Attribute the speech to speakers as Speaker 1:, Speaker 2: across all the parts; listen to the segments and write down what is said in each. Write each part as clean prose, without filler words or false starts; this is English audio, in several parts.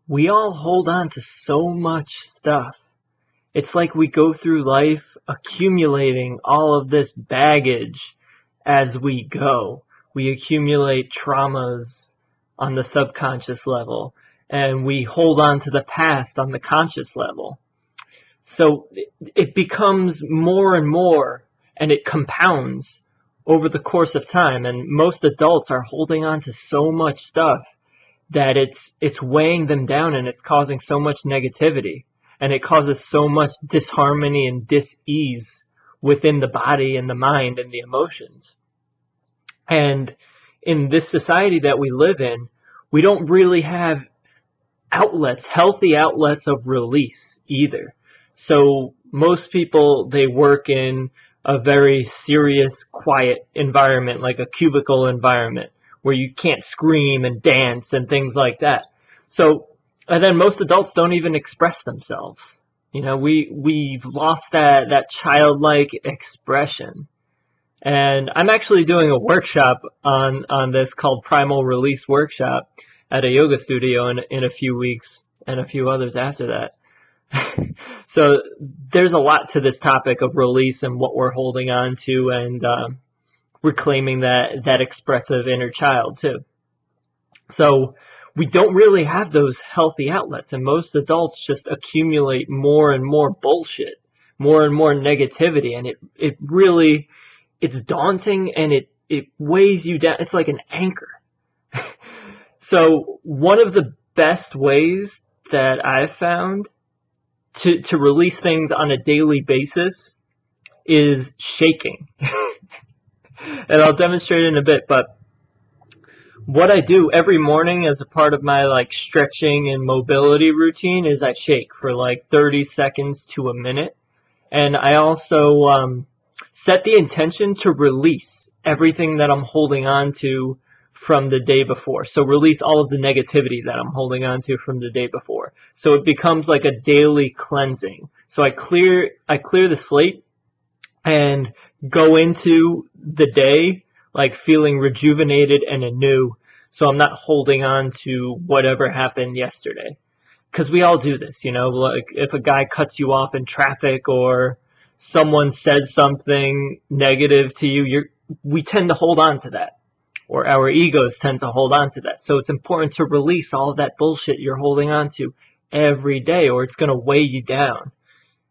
Speaker 1: We all hold on to so much stuff. It's like we go through life accumulating all of this baggage as we go. We accumulate traumas on the subconscious level, and we hold on to the past on the conscious level. So it becomes more and more, and it compounds over the course of time. And most adults are holding on to so much stuff that it's weighing them down, and it's causing so much negativity, and it causes so much disharmony and dis-ease within the body and the mind and the emotions. And in this society that we live in, we don't really have outlets, healthy outlets of release either. So most people, they work in a very serious, quiet environment, like a cubicle environment, where you can't scream and dance and things like that. So, and then most adults don't even express themselves. You know, we've lost that childlike expression. And I'm actually doing a workshop on this called Primal Release Workshop at a yoga studio in a few weeks, and a few others after that. So there's a lot to this topic of release and what we're holding on to, and reclaiming that expressive inner child too. So we don't really have those healthy outlets, and most adults just accumulate more and more bullshit, more and more negativity, and it really, it's daunting, and it weighs you down. It's like an anchor. So one of the best ways that I've found to release things on a daily basis is shaking. And I'll demonstrate in a bit, but what I do every morning as a part of my like stretching and mobility routine is I shake for like 30 seconds to a minute. And I also set the intention to release everything that I'm holding on to from the day before. So release all of the negativity that I'm holding on to from the day before. So it becomes like a daily cleansing. So I clear the slate and go into the day like feeling rejuvenated and anew. So I'm not holding on to whatever happened yesterday. Because we all do this, you know, like if a guy cuts you off in traffic or someone says something negative to you, we tend to hold on to that. Or our egos tend to hold on to that. So it's important to release all of that bullshit you're holding on to every day, or it's going to weigh you down.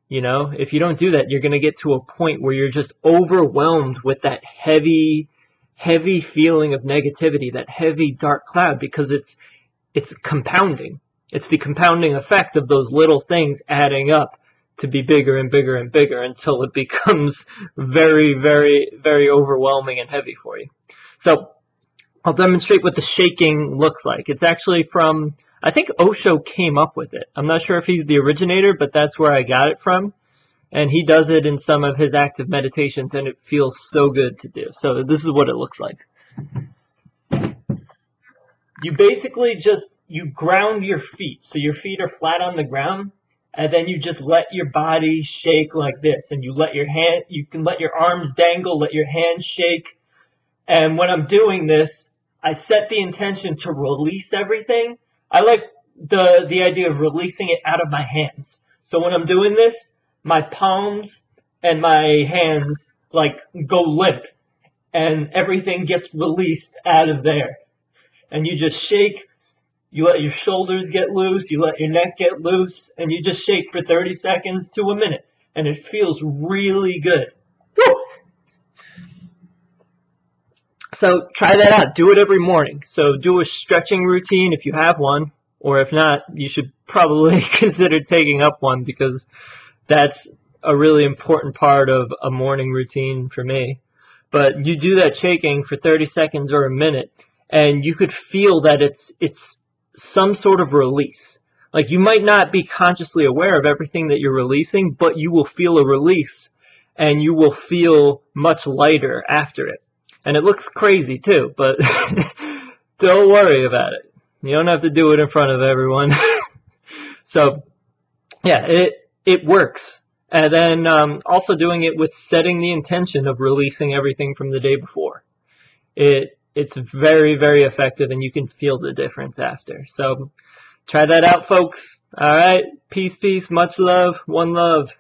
Speaker 1: You know, if you don't do that, you're going to get to a point where you're just overwhelmed with that heavy feeling of negativity, that heavy dark cloud, because it's compounding. It's the compounding effect of those little things adding up to be bigger and bigger and bigger until it becomes very, very, very overwhelming and heavy for you. So I'll demonstrate what the shaking looks like. It's actually from, I think Osho came up with it. I'm not sure if he's the originator, but that's where I got it from. And he does it in some of his active meditations, and it feels so good to do. So this is what it looks like. You basically you ground your feet. So your feet are flat on the ground, and then you just let your body shake like this. And you can let your arms dangle, let your hands shake. And when I'm doing this, I set the intention to release everything. I like the idea of releasing it out of my hands. So when I'm doing this, my palms and my hands like go limp, and everything gets released out of there. And you just shake, you let your shoulders get loose, you let your neck get loose, and you just shake for 30 seconds to a minute. And it feels really good. Woo! So try that out. Do it every morning. So do a stretching routine if you have one, or if not, you should probably consider taking up one, because that's a really important part of a morning routine for me. But you do that shaking for 30 seconds or a minute, and you could feel that it's some sort of release. Like you might not be consciously aware of everything that you're releasing, but you will feel a release, and you will feel much lighter after it. And it looks crazy too, but don't worry about it. You don't have to do it in front of everyone. So, yeah, it works. And then also doing it with setting the intention of releasing everything from the day before. It's very, very effective, and you can feel the difference after. So Try that out, folks. All right. Peace, peace. Much love. One love.